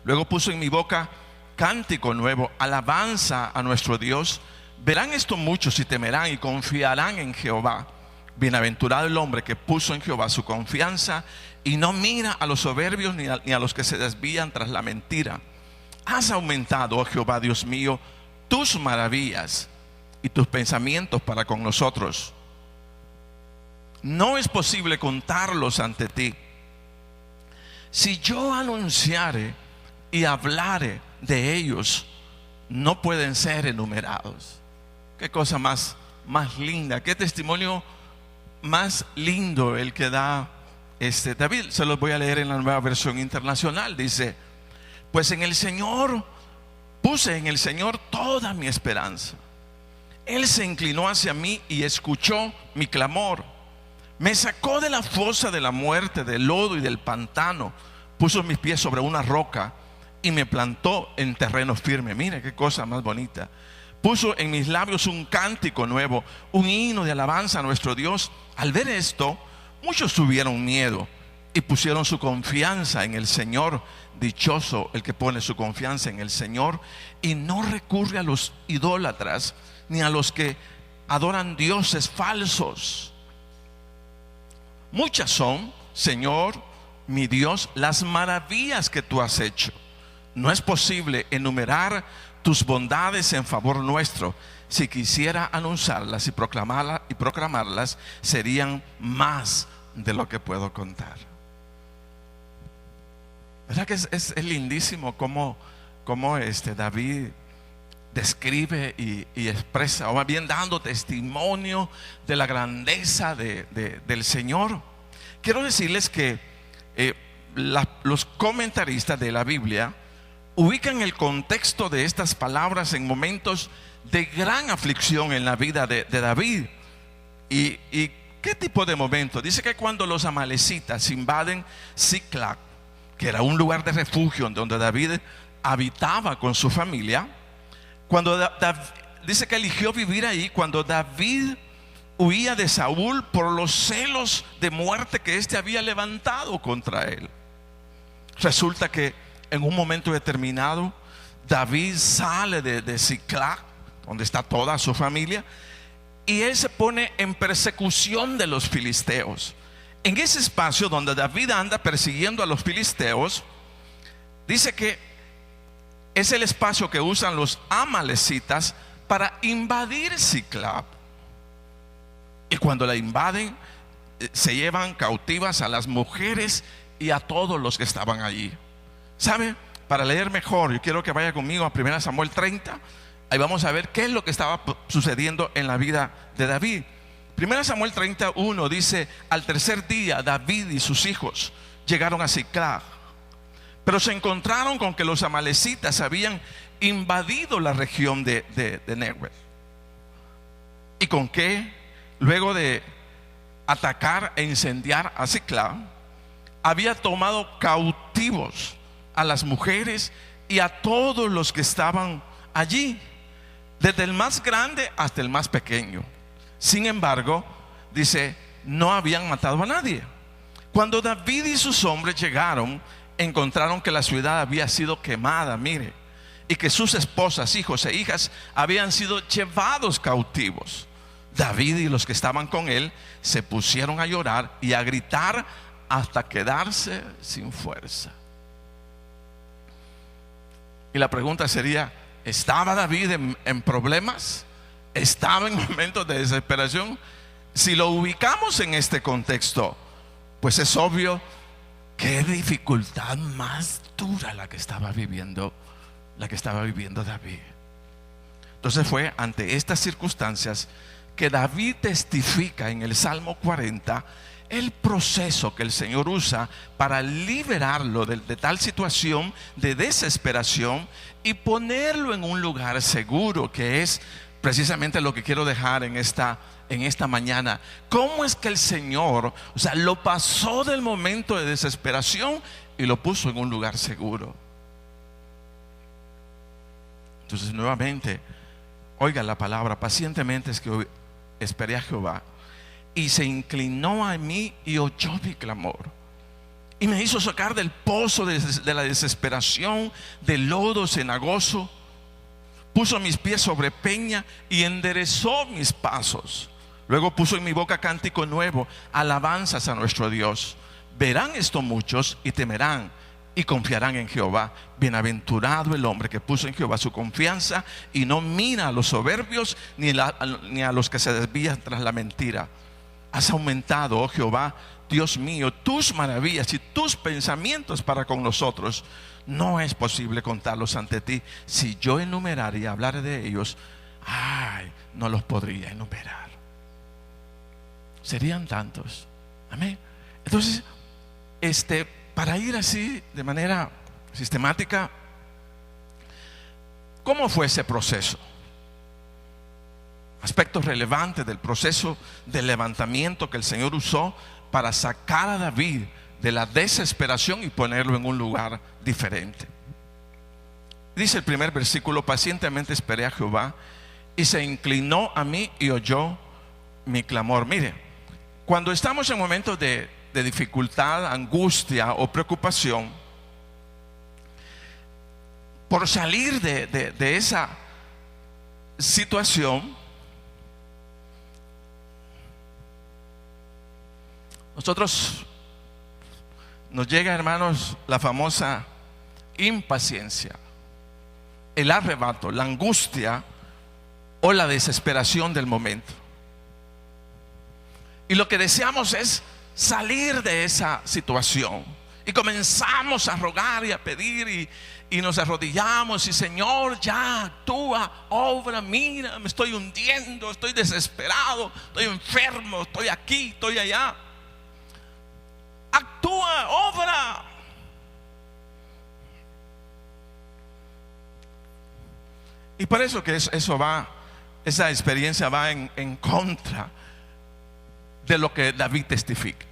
Luego puso en mi boca cántico nuevo, alabanza a nuestro Dios. Verán esto muchos y temerán y confiarán en Jehová. Bienaventurado el hombre que puso en Jehová su confianza y no mira a los soberbios ni a los que se desvían tras la mentira. Has aumentado, oh Jehová Dios mío, tus maravillas y tus pensamientos para con nosotros. No es posible contarlos ante ti. Si yo anunciare y hablare de ellos, no pueden ser enumerados. Qué cosa más linda, qué testimonio más lindo el que da David. Se los voy a leer en la Nueva Versión Internacional. Dice: pues en el Señor puse en el Señor toda mi esperanza. Él se inclinó hacia mí y escuchó mi clamor. Me sacó de la fosa de la muerte, del lodo y del pantano. Puso mis pies sobre una roca y me plantó en terreno firme. Mire qué cosa más bonita. Puso en mis labios un cántico nuevo, un himno de alabanza a nuestro Dios. Al ver esto, muchos tuvieron miedo y pusieron su confianza en el Señor. Dichoso el que pone su confianza en el Señor y no recurre a los idólatras ni a los que adoran dioses falsos. Muchas son, Señor, mi Dios, las maravillas que tú has hecho. No es posible enumerar tus bondades en favor nuestro. Si quisiera anunciarlas y proclamarlas, serían más de lo que puedo contar. ¿Verdad que es lindísimo cómo David describe y expresa, o más bien dando testimonio de la grandeza del Señor? Quiero decirles que los comentaristas de la Biblia ubican el contexto de estas palabras en momentos de gran aflicción en la vida de David. ¿Y qué tipo de momento? Dice que cuando los amalecitas invaden Siclag, que era un lugar de refugio donde David habitaba con su familia, dice que eligió vivir ahí cuando David huía de Saúl por los celos de muerte que éste había levantado contra él. Resulta que en un momento determinado David sale de Siclag, donde está toda su familia, y él se pone en persecución de los filisteos. En ese espacio donde David anda persiguiendo a los filisteos, dice que es el espacio que usan los amalecitas para invadir Siclag. Y cuando la invaden, se llevan cautivas a las mujeres y a todos los que estaban allí. ¿Sabe? Para leer mejor, yo quiero que vaya conmigo a 1 Samuel 30. Ahí vamos a ver qué es lo que estaba sucediendo en la vida de David. 1 Samuel 31 dice: al tercer día David y sus hijos llegaron a Siclag, pero se encontraron con que los amalecitas habían invadido la región de Neguev, y con que luego de atacar e incendiar a Siclag, había tomado cautivos a las mujeres y a todos los que estaban allí, desde el más grande hasta el más pequeño. Sin embargo, dice, no habían matado a nadie. Cuando David y sus hombres llegaron, encontraron que la ciudad había sido quemada, mire, y que sus esposas, hijos e hijas habían sido llevados cautivos. David y los que estaban con él se pusieron a llorar y a gritar hasta quedarse sin fuerza. Y la pregunta sería: ¿estaba David en problemas? ¿Estaba en momentos de desesperación? Si lo ubicamos en este contexto, pues es obvio qué dificultad más dura la que estaba viviendo David. Entonces fue ante estas circunstancias que David testifica en el Salmo 40 el proceso que el Señor usa para liberarlo de tal situación de desesperación y ponerlo en un lugar seguro, que es precisamente lo que quiero dejar en esta mañana. ¿Cómo es que el Señor, lo pasó del momento de desesperación y lo puso en un lugar seguro? Entonces, nuevamente, oiga la palabra: pacientemente es que esperé a Jehová, y se inclinó a mí y oyó mi clamor, y me hizo sacar del pozo de la desesperación, del lodo cenagoso. Puso mis pies sobre peña y enderezó mis pasos. Luego puso en mi boca cántico nuevo, alabanzas a nuestro Dios. Verán esto muchos y temerán y confiarán en Jehová. Bienaventurado el hombre que puso en Jehová su confianza y no mira a los soberbios ni a los que se desvían tras la mentira. Has aumentado, oh Jehová, Dios mío, tus maravillas y tus pensamientos para con nosotros. No es posible contarlos ante ti. Si yo enumerara y hablara de ellos, no los podría enumerar. Serían tantos. Amén. Entonces, para ir así de manera sistemática, ¿cómo fue ese proceso? Aspectos relevantes del proceso de levantamiento que el Señor usó para sacar a David de la desesperación y ponerlo en un lugar diferente. Dice el primer versículo: pacientemente esperé a Jehová y se inclinó a mí y oyó mi clamor. Mire, cuando estamos en momentos de dificultad, angustia o preocupación, por salir de esa situación, nos llega, hermanos, la famosa impaciencia, el arrebato, la angustia o la desesperación del momento. Y lo que deseamos es salir de esa situación. Y comenzamos a rogar y a pedir y nos arrodillamos y: Señor, ya actúa, obra, mira, me estoy hundiendo, estoy desesperado, estoy enfermo, estoy aquí, estoy allá. Actúa, obra. Y por eso que esa experiencia va en contra de lo que David testifica.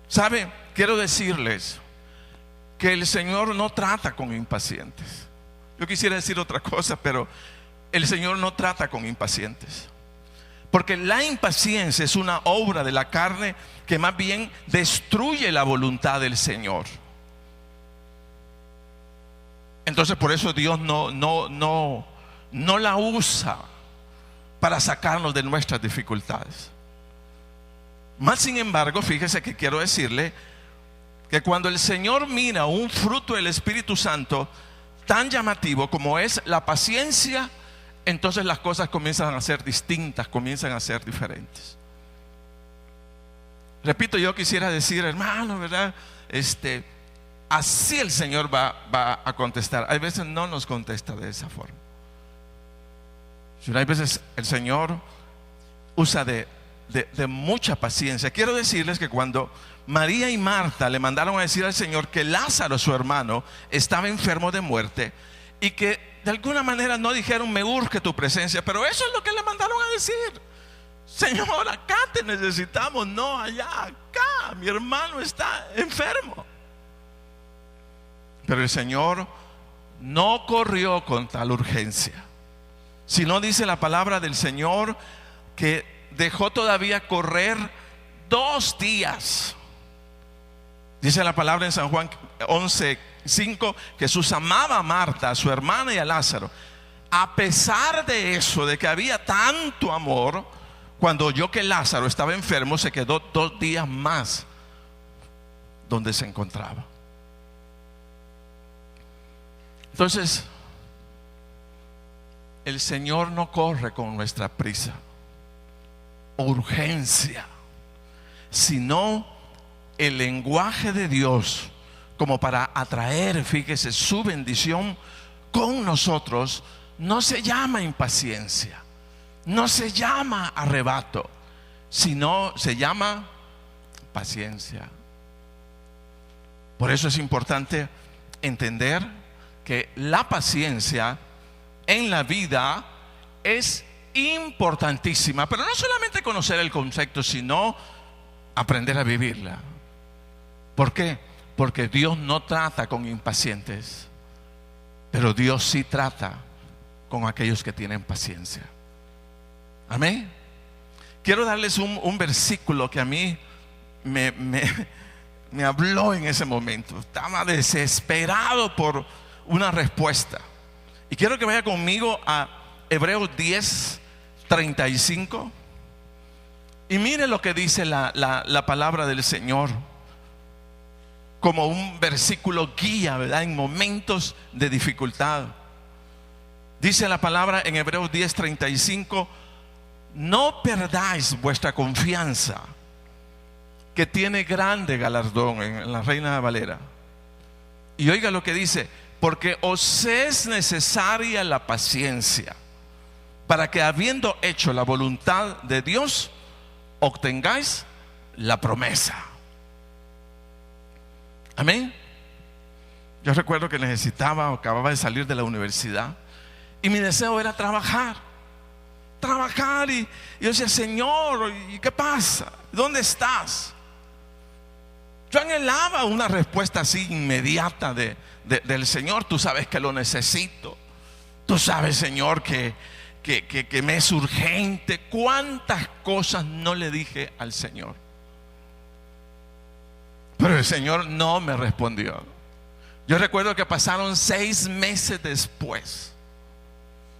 ¿Sabe? Quiero decirles que el Señor no trata con impacientes. Yo quisiera decir otra cosa, pero el Señor no trata con impacientes. Porque la impaciencia es una obra de la carne que más bien destruye la voluntad del Señor. Entonces por eso Dios no la usa para sacarnos de nuestras dificultades. Más sin embargo, fíjese que quiero decirle que cuando el Señor mira un fruto del Espíritu Santo tan llamativo como es la paciencia, entonces las cosas comienzan a ser distintas, comienzan a ser diferentes. Repito, yo quisiera decir, hermano, ¿verdad? Así el Señor va a contestar. Hay veces no nos contesta de esa forma. Hay veces el Señor usa de mucha paciencia. Quiero decirles que cuando María y Marta le mandaron a decir al Señor que Lázaro, su hermano, estaba enfermo de muerte, y que de alguna manera no dijeron: me urge tu presencia, pero eso es lo que le mandaron a decir: Señor, acá te necesitamos, no allá, acá mi hermano está enfermo. Pero el Señor no corrió con tal urgencia, sino dice la palabra del Señor que dejó todavía correr 2 días. Dice la palabra en San Juan 11:5: Jesús amaba a Marta, a su hermana, y a Lázaro. A pesar de eso, de que había tanto amor, cuando oyó que Lázaro estaba enfermo, se quedó 2 días más donde se encontraba. Entonces, el Señor no corre con nuestra prisa o urgencia, sino el lenguaje de Dios como para atraer, fíjese, su bendición con nosotros, no se llama impaciencia, no se llama arrebato, sino se llama paciencia. Por eso es importante entender que la paciencia en la vida es importantísima, pero no solamente conocer el concepto, sino aprender a vivirla. ¿Por qué? Porque Dios no trata con impacientes, pero Dios sí trata con aquellos que tienen paciencia. Amén. Quiero darles un versículo que a mí me habló en ese momento. Estaba desesperado por una respuesta. Y quiero que vaya conmigo a Hebreos 10:35. Y mire lo que dice la palabra del Señor, como un versículo guía, ¿verdad?, en momentos de dificultad. Dice la palabra en Hebreos 10:35: no perdáis vuestra confianza, que tiene grande galardón, en la Reina Valera. Y oiga lo que dice: porque os es necesaria la paciencia, para que habiendo hecho la voluntad de Dios, obtengáis la promesa. Amén. Yo recuerdo que acababa de salir de la universidad, y mi deseo era trabajar. Y yo decía: Señor, ¿y qué pasa? ¿Dónde estás? Yo anhelaba una respuesta así inmediata del Señor. Tú sabes que lo necesito. Tú sabes, Señor, que me es urgente. ¿Cuántas cosas no le dije al Señor? Pero el Señor no me respondió. Yo recuerdo que pasaron 6 meses después.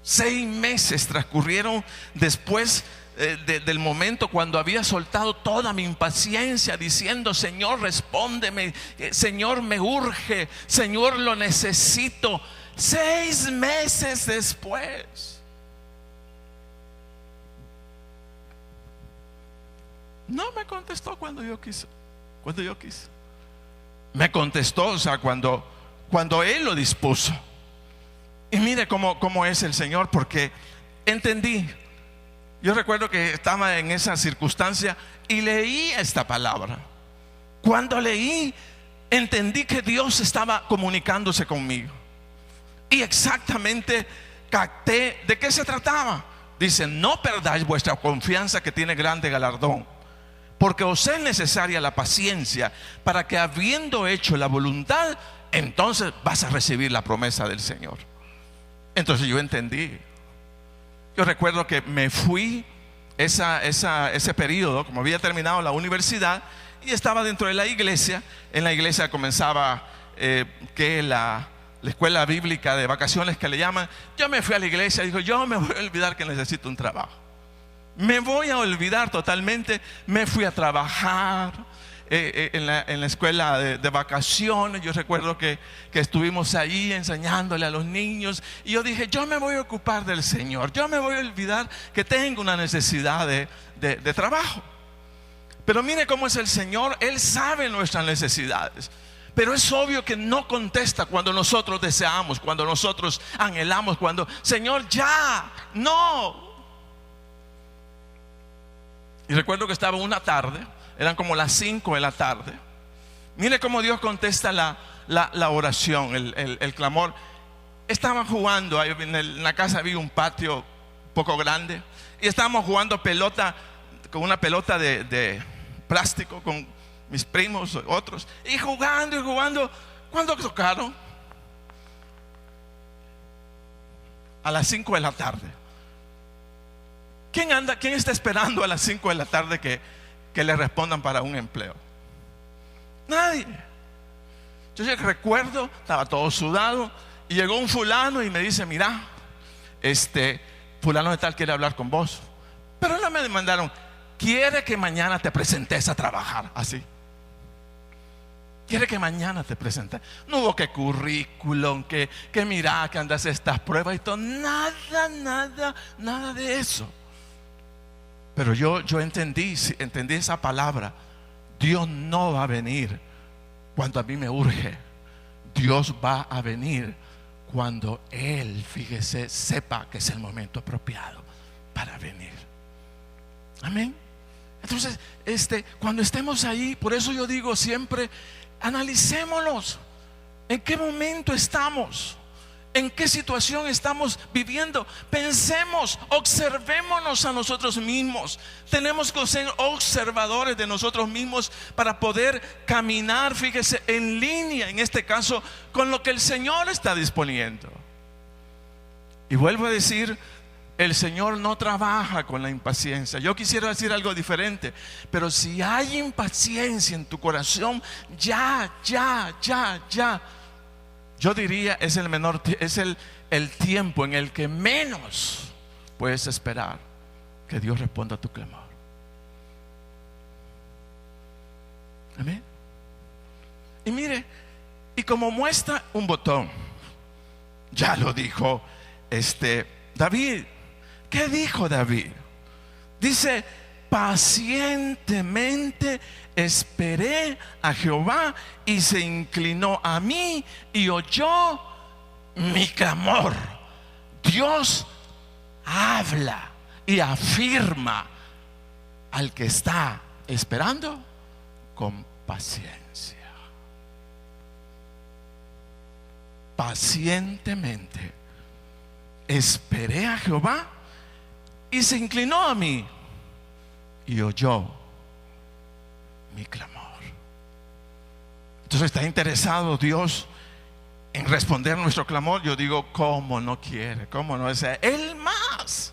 6 meses transcurrieron después del momento cuando había soltado toda mi impaciencia, diciendo: Señor, respóndeme, Señor, me urge, Señor, lo necesito. 6 meses después, no me contestó cuando yo quise. Me contestó, o sea, cuando Él lo dispuso. Y mire cómo es el Señor, porque entendí. Yo recuerdo que estaba en esa circunstancia y leí esta palabra. Cuando leí, entendí que Dios estaba comunicándose conmigo. Y exactamente capté de qué se trataba. Dice: no perdáis vuestra confianza, que tiene grande galardón, porque os es necesaria la paciencia, para que habiendo hecho la voluntad, entonces vas a recibir la promesa del Señor. Entonces yo entendí. Yo recuerdo que me fui ese periodo, como había terminado la universidad, y estaba dentro de la iglesia. En la iglesia comenzaba la escuela bíblica de vacaciones, que le llaman. Yo me fui a la iglesia y digo: yo me voy a olvidar que necesito un trabajo. Me voy a olvidar totalmente. Me fui a trabajar en la escuela de vacaciones. Yo recuerdo que estuvimos ahí enseñándole a los niños, y yo dije: yo me voy a ocupar del Señor. Yo me voy a olvidar que tengo una necesidad de trabajo. Pero mire cómo es el Señor. Él sabe nuestras necesidades, pero es obvio que no contesta cuando nosotros deseamos, cuando nosotros anhelamos, cuando: Señor, ya, no. Y recuerdo que estaba una tarde, eran como las 5 de la tarde. Mire cómo Dios contesta la oración, el clamor. Estaban jugando, en la casa había un patio un poco grande, y estábamos jugando pelota, con una pelota de plástico, con mis primos, otros, y jugando. ¿Cuándo tocaron? A las 5 de la tarde. ¿Quién está esperando a las 5 de la tarde que le respondan para un empleo? Nadie. Yo recuerdo, estaba todo sudado, y llegó un fulano y me dice: mira, fulano de tal quiere hablar con vos. Pero no me mandaron: quiere que mañana te presentes a trabajar. Así. Quiere que mañana te presentes. No hubo que currículum, que mira, que andas estas pruebas y todo. Nada de eso. Pero yo entendí esa palabra. Dios no va a venir cuando a mí me urge. Dios va a venir cuando Él, fíjese, sepa que es el momento apropiado para venir. Amén. Entonces, cuando estemos ahí, por eso yo digo siempre: analicémonos. ¿En qué momento estamos? ¿En qué situación estamos viviendo? Pensemos, observémonos a nosotros mismos. Tenemos que ser observadores de nosotros mismos para poder caminar, fíjese, en línea, en este caso, con lo que el Señor está disponiendo. Y vuelvo a decir, el Señor no trabaja con la impaciencia. Yo quisiera decir algo diferente, pero si hay impaciencia en tu corazón, ya, yo diría es el tiempo en el que menos puedes esperar que Dios responda a tu clamor. Amén. Y mire, y como muestra un botón, ya lo dijo David. ¿Qué dijo David? Dice: pacientemente esperé a Jehová y se inclinó a mí y oyó mi clamor. Dios habla y afirma al que está esperando con paciencia. Pacientemente esperé a Jehová y se inclinó a mí y oyó mi clamor. Entonces, ¿está interesado Dios en responder nuestro clamor? Yo digo, ¿cómo no quiere? ¿Cómo no desea? Él más.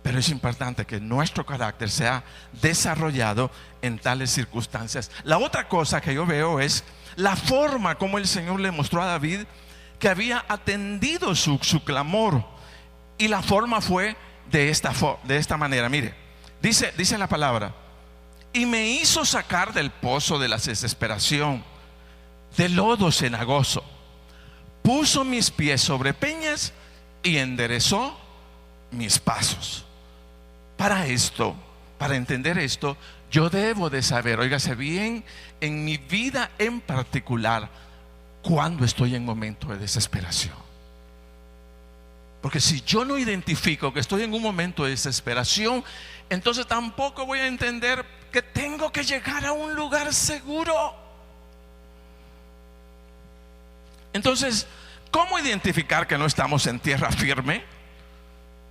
Pero es importante que nuestro carácter sea desarrollado en tales circunstancias. La otra cosa que yo veo es la forma como el Señor le mostró a David que había atendido su clamor. Y la forma fue de esta manera. Mire, dice la palabra: y me hizo sacar del pozo de la desesperación, del lodo cenagoso. Puso mis pies sobre peñas y enderezó mis pasos. Para entender esto, yo debo de saber, óigase bien, en mi vida en particular, cuando estoy en momento de desesperación. Porque si yo no identifico que estoy en un momento de desesperación, entonces tampoco voy a entender que tengo que llegar a un lugar seguro. Entonces, ¿cómo identificar que no estamos en tierra firme?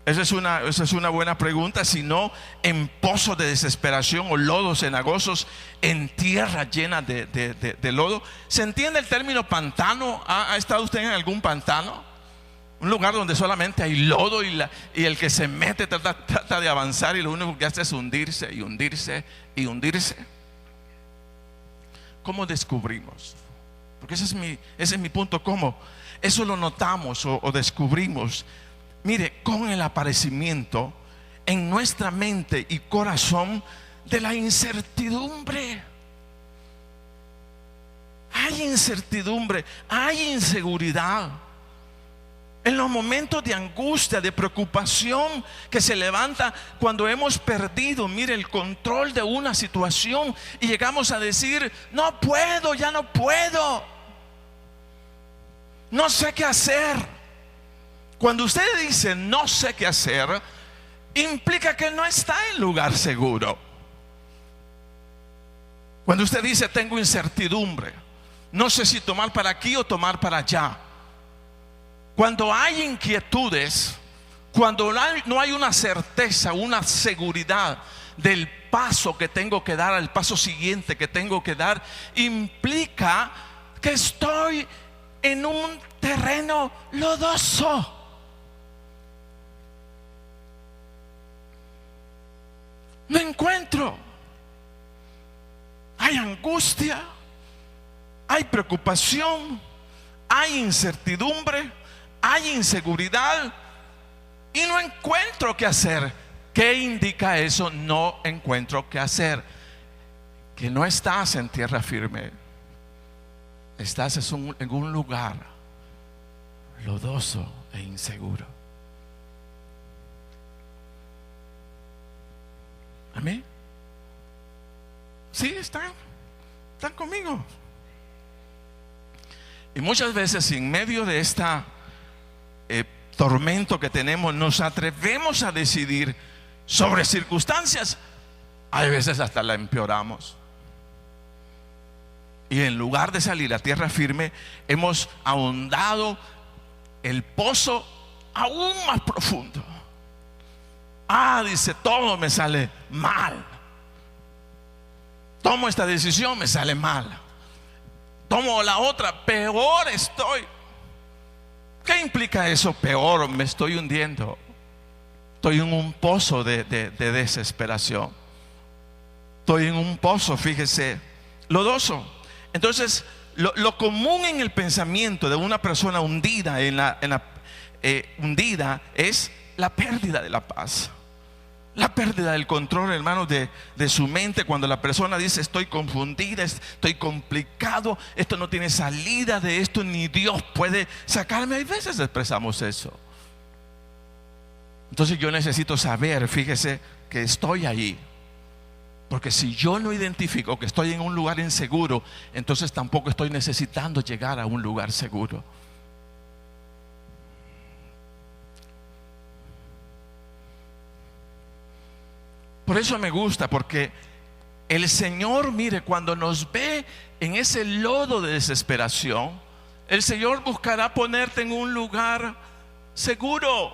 Esa es una buena pregunta. Si no en pozos de desesperación o lodos cenagosos, en tierra llena de lodo. ¿Se entiende el término pantano? ¿Ha estado usted en algún pantano? Un lugar donde solamente hay lodo y el que se mete trata de avanzar y lo único que hace es hundirse y hundirse y hundirse. ¿Cómo descubrimos? Porque ese es mi punto. ¿Cómo? Eso lo notamos o descubrimos. Mire, con el aparecimiento en nuestra mente y corazón de la incertidumbre. Hay incertidumbre, hay inseguridad. En los momentos de angustia, de preocupación que se levanta cuando hemos perdido, mire, el control de una situación y llegamos a decir: no puedo, ya no puedo, no sé qué hacer. Cuando usted dice no sé qué hacer, implica que no está en lugar seguro. Cuando usted dice tengo incertidumbre, no sé si tomar para aquí o tomar para allá. Cuando hay inquietudes, cuando no hay una certeza, una seguridad del paso que tengo que dar, al paso siguiente que tengo que dar, implica que estoy en un terreno lodoso. No encuentro. Hay angustia, hay preocupación, hay incertidumbre, hay inseguridad y no encuentro qué hacer. ¿Qué indica eso? No encuentro qué hacer. Que no estás en tierra firme. Estás en un lugar lodoso e inseguro. Amén. Sí, están conmigo. Y muchas veces en medio de esta tormento que tenemos, nos atrevemos a decidir sobre circunstancias. Hay veces hasta la empeoramos. Y en lugar de salir a tierra firme, hemos ahondado el pozo aún más profundo. Dice, todo me sale mal. Tomo esta decisión, me sale mal. Tomo la otra, peor estoy. ¿Qué implica eso? Peor, me estoy hundiendo. Estoy en un pozo de desesperación. Estoy en un pozo, fíjese, lodoso. Entonces, lo común en el pensamiento de una persona hundida hundida es la pérdida de la paz, la pérdida del control, hermanos, de su mente. Cuando la persona dice: estoy confundida, estoy complicado, esto no tiene salida, de esto ni Dios puede sacarme. Hay veces expresamos eso. Entonces yo necesito saber, fíjese, que estoy ahí. Porque si yo no identifico que estoy en un lugar inseguro, entonces tampoco estoy necesitando llegar a un lugar seguro. Por eso me gusta, porque el Señor, mire, cuando nos ve en ese lodo de desesperación, el Señor buscará ponerte en un lugar seguro.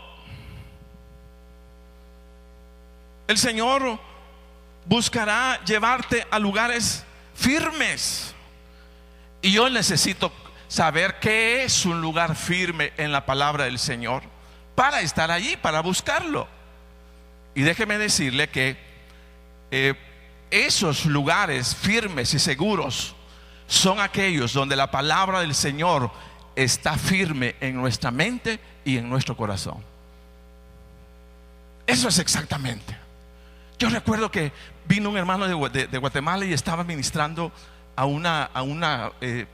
El Señor buscará llevarte a lugares firmes. Y yo necesito saber qué es un lugar firme en la palabra del Señor para estar allí, para buscarlo. Y déjeme decirle que esos lugares firmes y seguros son aquellos donde la palabra del Señor está firme en nuestra mente y en nuestro corazón. Eso es exactamente. Yo recuerdo que vino un hermano de Guatemala y estaba ministrando a una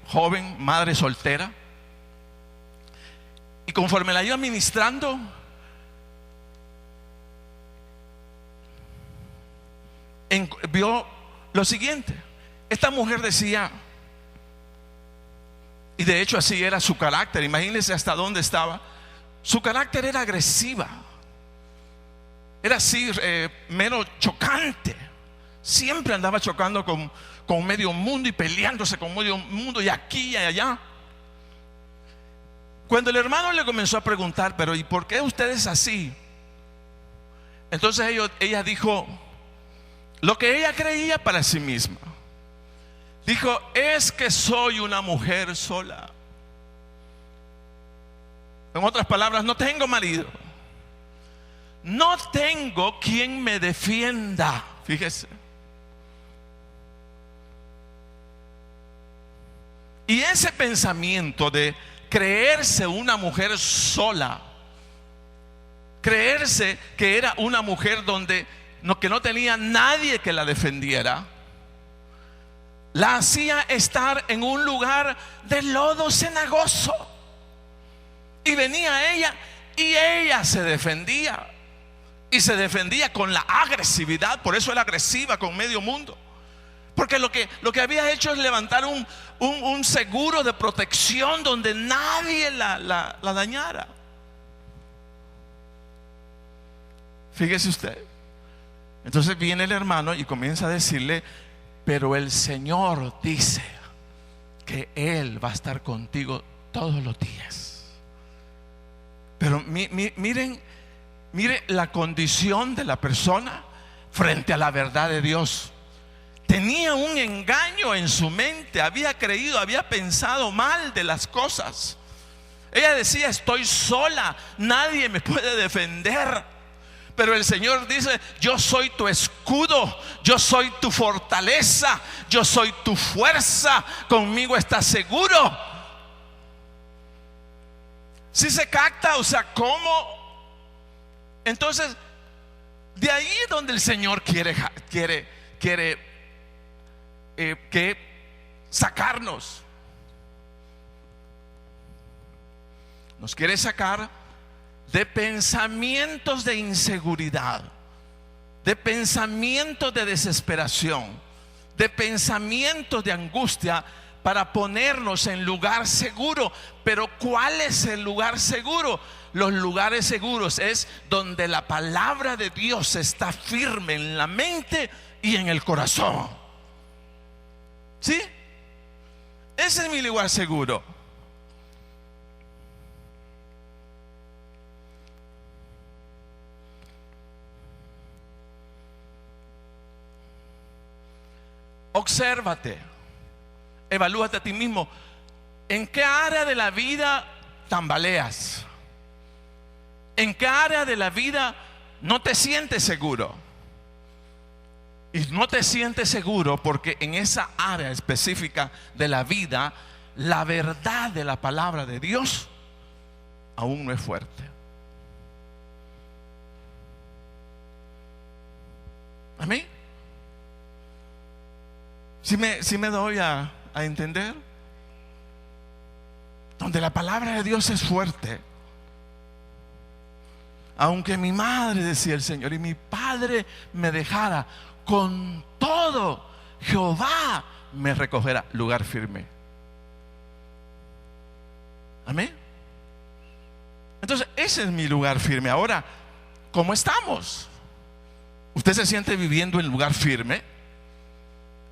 joven madre soltera. Y conforme la iba ministrando, vio lo siguiente. Esta mujer decía, y de hecho así era su carácter, imagínense hasta dónde estaba. Su carácter era agresiva, era así, menos chocante. Siempre andaba chocando con medio mundo y peleándose con medio mundo, y aquí y allá. Cuando el hermano le comenzó a preguntar: pero ¿y por qué usted es así? Entonces ella dijo lo que ella creía para sí misma. Dijo: es que soy una mujer sola. En otras palabras, no tengo marido, no tengo quien me defienda. Fíjese. Y ese pensamiento de creerse una mujer sola, creerse que era una mujer que no tenía nadie que la defendiera, la hacía estar en un lugar de lodo cenagoso. Y venía ella y ella se defendía. Y se defendía con la agresividad. Por eso era agresiva con medio mundo. Porque lo que había hecho es levantar un seguro de protección donde nadie la dañara. Fíjese usted. Entonces viene el hermano y comienza a decirle: pero el Señor dice que Él va a estar contigo todos los días. Pero miren la condición de la persona frente a la verdad de Dios. Tenía un engaño en su mente, había creído, había pensado mal de las cosas. Ella decía: estoy sola, nadie me puede defender. Pero el Señor dice: yo soy tu escudo, yo soy tu fortaleza, yo soy tu fuerza, conmigo estás seguro. Si se capta, o sea, ¿cómo? Entonces, de ahí es donde el Señor quiere que sacarnos. Nos quiere sacar de pensamientos de inseguridad, de pensamientos de desesperación, de pensamientos de angustia, para ponernos en lugar seguro. Pero ¿cuál es el lugar seguro? Los lugares seguros es donde la palabra de Dios está firme en la mente y en el corazón. ¿Sí? Ese es mi lugar seguro. Obsérvate, evalúate a ti mismo. ¿En qué área de la vida tambaleas? ¿En qué área de la vida no te sientes seguro? Y no te sientes seguro porque en esa área específica de la vida, la verdad de la palabra de Dios aún no es fuerte. ¿Amén? ¿Sí me doy a entender? Donde la palabra de Dios es fuerte. Aunque mi madre, decía el Señor, y mi padre me dejara, con todo Jehová me recogerá. Lugar firme. Amén. Entonces ese es mi lugar firme. Ahora, ¿cómo estamos? ¿Usted se siente viviendo en lugar firme?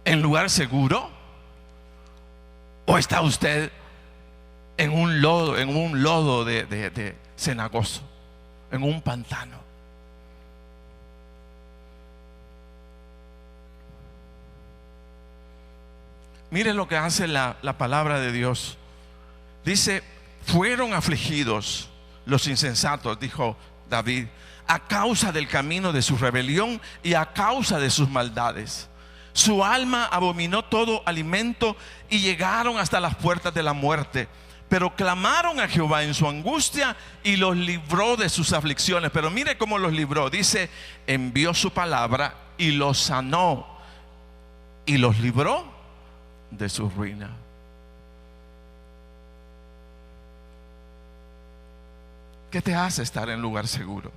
¿En lugar seguro? ¿O está usted en un lodo de cenagoso, en un pantano? Mire lo que hace la palabra de Dios. Dice: fueron afligidos los insensatos, dijo David, a causa del camino de su rebelión y a causa de sus maldades. Su alma abominó todo alimento y llegaron hasta las puertas de la muerte. Pero clamaron a Jehová en su angustia y los libró de sus aflicciones. Pero mire cómo los libró. Dice: envió su palabra y los sanó y los libró de su ruina. ¿Qué te hace estar en lugar seguro?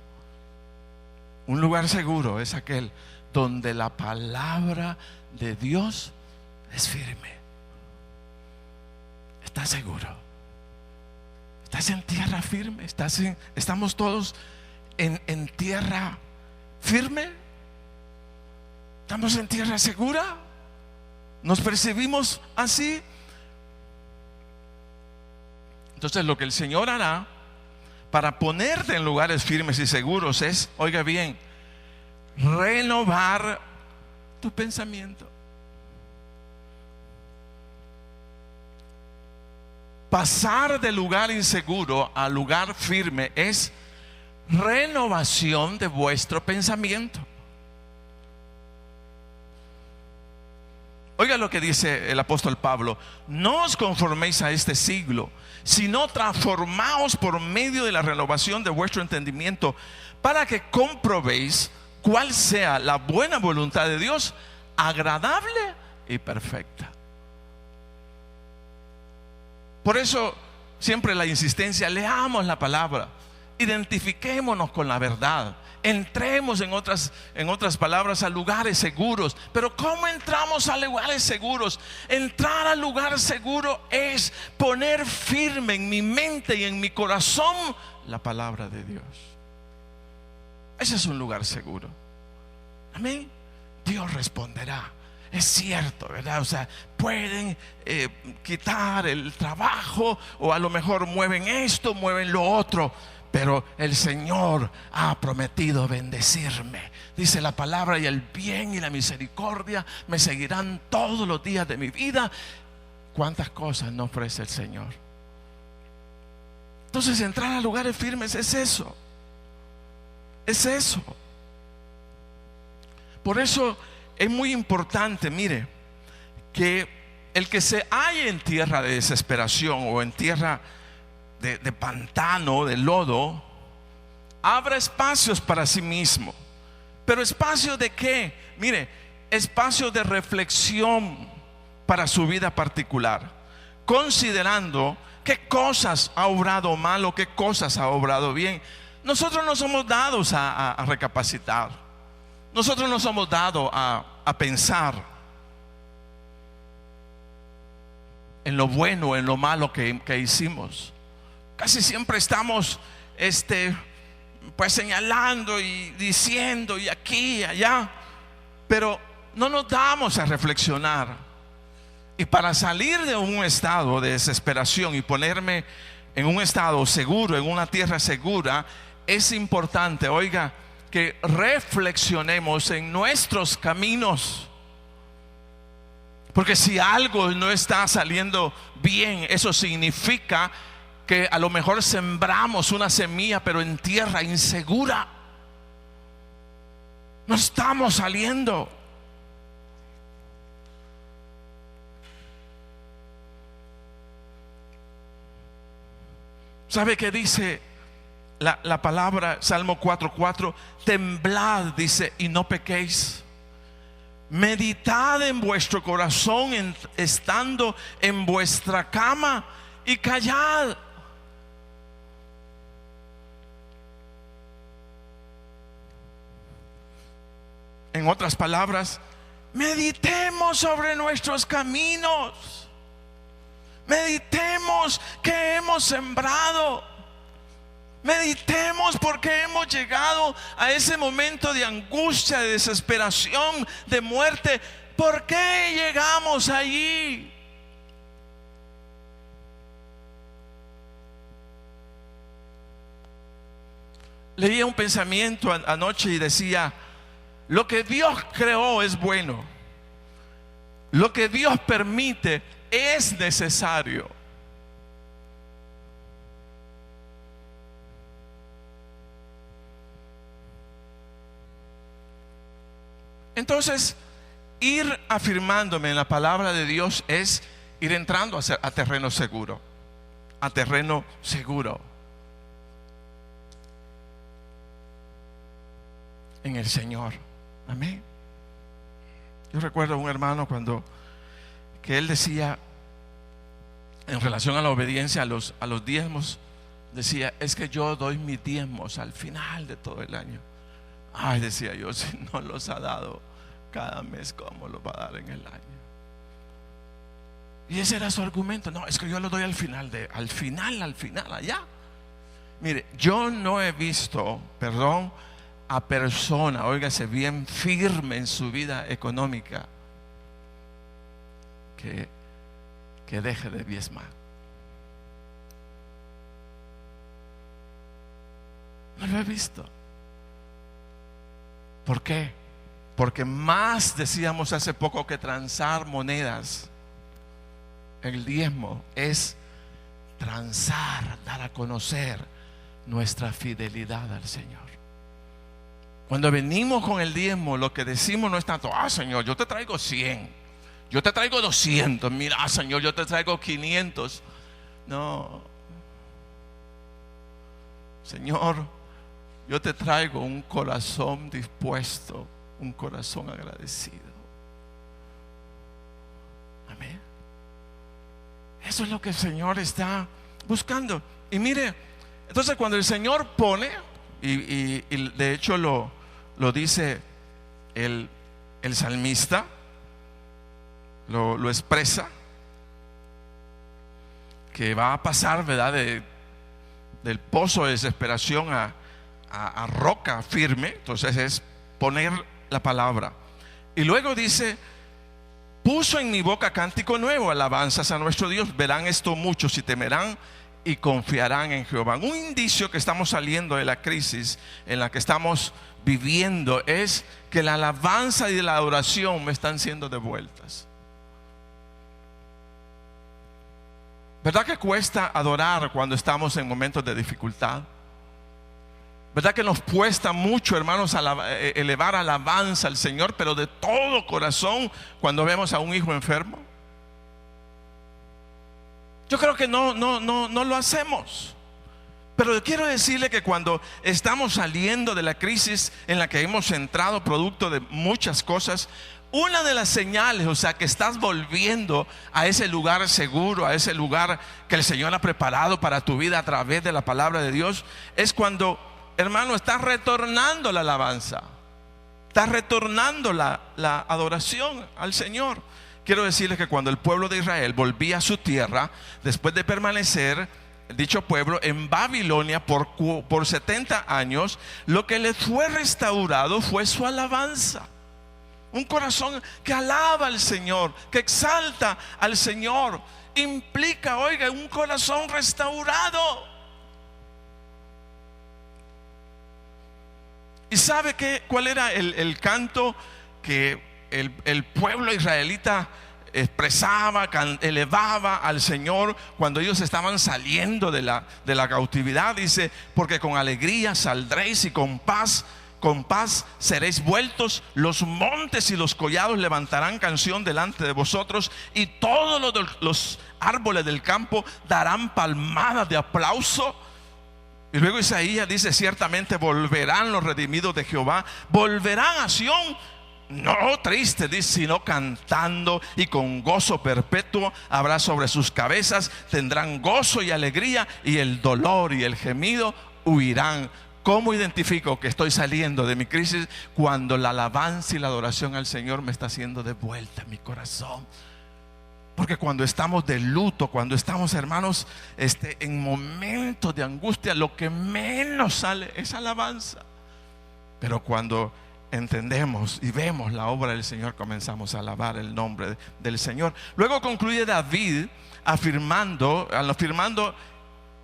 Un lugar seguro es aquel donde la palabra de Dios es firme. ¿Estás seguro? ¿Estás en tierra firme? ¿Estamos todos en tierra firme? ¿Estamos en tierra segura? ¿Nos percibimos así? Entonces lo que el Señor hará para ponerte en lugares firmes y seguros es, oiga bien, renovar tu pensamiento. Pasar de lugar inseguro a lugar firme es renovación de vuestro pensamiento. Oiga lo que dice el apóstol Pablo: no os conforméis a este siglo, sino transformaos por medio de la renovación de vuestro entendimiento, para que comprobéis cuál sea la buena voluntad de Dios, agradable y perfecta. Por eso siempre la insistencia: leamos la palabra, identifiquémonos con la verdad, entremos en otras palabras a lugares seguros. Pero ¿cómo entramos a lugares seguros? Entrar al lugar seguro es poner firme en mi mente y en mi corazón la palabra de Dios. Ese es un lugar seguro. Amén. Dios responderá. Es cierto, ¿verdad? O sea, pueden quitar el trabajo, o a lo mejor mueven esto, mueven lo otro, pero el Señor ha prometido bendecirme. Dice la palabra: y el bien y la misericordia me seguirán todos los días de mi vida. ¿Cuántas cosas nos ofrece el Señor? Entonces, entrar a lugares firmes es eso. Es eso. Por eso es muy importante, mire, que el que se halle en tierra de desesperación o en tierra de pantano, de lodo, abra espacios para sí mismo. Pero espacios de qué? Mire, espacios de reflexión para su vida particular, considerando qué cosas ha obrado mal o qué cosas ha obrado bien. Nosotros no somos dados a recapacitar. Nosotros no somos dados a pensar en lo bueno, en lo malo que hicimos. Casi siempre estamos pues señalando y diciendo y aquí y allá, pero no nos damos a reflexionar. Y para salir de un estado de desesperación y ponerme en un estado seguro, en una tierra segura, es importante, oiga, que reflexionemos en nuestros caminos. Porque si algo no está saliendo bien, eso significa que a lo mejor sembramos una semilla, pero en tierra insegura. No estamos saliendo. ¿Sabe qué dice la palabra? Salmo 4:4: temblad, dice, y no pequéis. Meditad en vuestro corazón estando en vuestra cama, y callad. En otras palabras, meditemos sobre nuestros caminos. Meditemos que hemos sembrado. Meditemos porque hemos llegado a ese momento de angustia, de desesperación, de muerte. ¿Por qué llegamos allí? Leía un pensamiento anoche y decía: lo que Dios creó es bueno. Lo que Dios permite es necesario. Entonces, ir afirmándome en la palabra de Dios es ir entrando a terreno seguro. A terreno seguro. En el Señor. Amén. Yo recuerdo a un hermano que él decía, en relación a la obediencia a los diezmos, decía: es que yo doy mis diezmos al final de todo el año. Ay, decía yo, si no los ha dado cada mes, ¿cómo los va a dar en el año? Y ese era su argumento. No, es que yo lo doy al final, allá. Mire, yo no he visto, a persona, óigase bien, firme en su vida económica, que deje de diezmar. No lo he visto. ¿Por qué? Porque más, decíamos hace poco, que transar monedas, el diezmo es transar, dar a conocer nuestra fidelidad al Señor. Cuando venimos con el diezmo, lo que decimos no es tanto: Señor, yo te traigo 100, yo te traigo 200, mira, Señor, yo te traigo 500. No, Señor, yo te traigo un corazón dispuesto, un corazón agradecido. Amén. Eso es lo que el Señor está buscando. Y mire, entonces cuando el Señor pone, y de hecho lo dice el salmista, lo expresa, que va a pasar, ¿verdad?, del pozo de desesperación a roca firme. Entonces es poner la palabra. Y luego dice: puso en mi boca cántico nuevo, alabanzas a nuestro Dios. Verán esto muchos y temerán y confiarán en Jehová. Un indicio que estamos saliendo de la crisis en la que estamos viviendo es que la alabanza y la adoración me están siendo devueltas. ¿Verdad que cuesta adorar cuando estamos en momentos de dificultad? ¿Verdad que nos cuesta mucho, hermanos, elevar alabanza al Señor, pero de todo corazón, cuando vemos a un hijo enfermo? Yo creo que no lo hacemos. Pero quiero decirle que cuando estamos saliendo de la crisis en la que hemos entrado, producto de muchas cosas, una de las señales, o sea, que estás volviendo a ese lugar seguro, a ese lugar que el Señor ha preparado para tu vida a través de la palabra de Dios, es cuando, hermano, estás retornando la alabanza, estás retornando la adoración al Señor. Quiero decirles que cuando el pueblo de Israel volvía a su tierra, después de permanecer, dicho pueblo, en Babilonia por 70 años, lo que les fue restaurado fue su alabanza. Un corazón que alaba al Señor, que exalta al Señor, implica, oiga, un corazón restaurado. ¿Y sabe cuál era el canto que el pueblo israelita expresaba, elevaba al Señor cuando ellos estaban saliendo de la cautividad. Dice: porque con alegría saldréis y con paz seréis vueltos. Los montes y los collados levantarán canción delante de vosotros, y todos los árboles del campo darán palmadas de aplauso. Y luego Isaías dice: ciertamente volverán los redimidos de Jehová, volverán a Sión, no triste, dice, sino cantando, y con gozo perpetuo habrá sobre sus cabezas. Tendrán gozo y alegría, y el dolor y el gemido huirán. ¿Cómo identifico que estoy saliendo de mi crisis? Cuando la alabanza y la adoración al Señor me está haciendo de vuelta en mi corazón. Porque cuando estamos de luto, cuando estamos, hermanos, en momentos de angustia, lo que menos sale es alabanza. Pero cuando entendemos y vemos la obra del Señor, comenzamos a alabar el nombre del Señor. Luego concluye David afirmando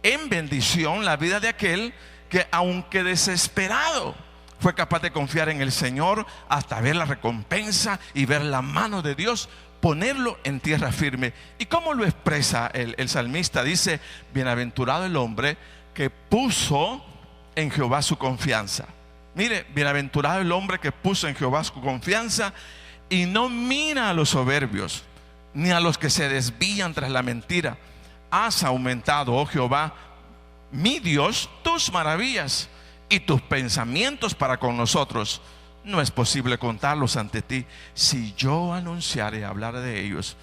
en bendición la vida de aquel que, aunque desesperado, fue capaz de confiar en el Señor hasta ver la recompensa y ver la mano de Dios ponerlo en tierra firme. ¿Y cómo lo expresa el salmista? Dice: bienaventurado el hombre que puso en Jehová su confianza. Mire, bienaventurado el hombre que puso en Jehová su confianza y no mira a los soberbios, ni a los que se desvían tras la mentira. Has aumentado, oh Jehová, mi Dios, tus maravillas y tus pensamientos para con nosotros. No es posible contarlos ante ti. Si yo anunciare y hablar de ellos,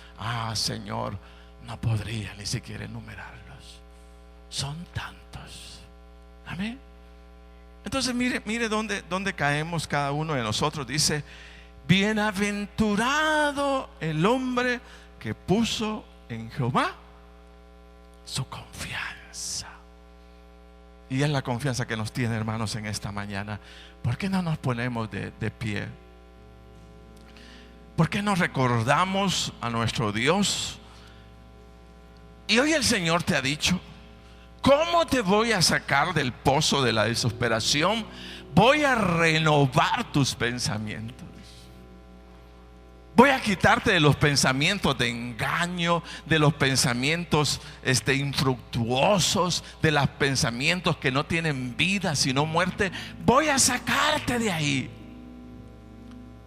Señor, no podría ni siquiera enumerarlos. Son tantos. Amén. Entonces mire dónde caemos cada uno de nosotros. Dice: bienaventurado el hombre que puso en Jehová su confianza. Y es la confianza que nos tiene, hermanos, en esta mañana. ¿Por qué no nos ponemos de pie? ¿Por qué no recordamos a nuestro Dios? Y hoy el Señor te ha dicho: ¿cómo te voy a sacar del pozo de la desesperación? Voy a renovar tus pensamientos. Voy a quitarte de los pensamientos de engaño, de los pensamientos infructuosos, de los pensamientos que no tienen vida sino muerte. Voy a sacarte de ahí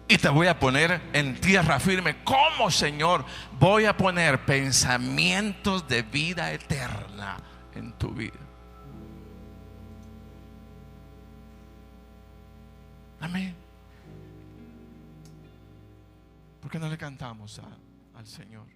y te voy a poner en tierra firme. ¿Cómo, Señor? Voy a poner pensamientos de vida eterna en tu vida. Amén. ¿Por qué no le cantamos al Señor?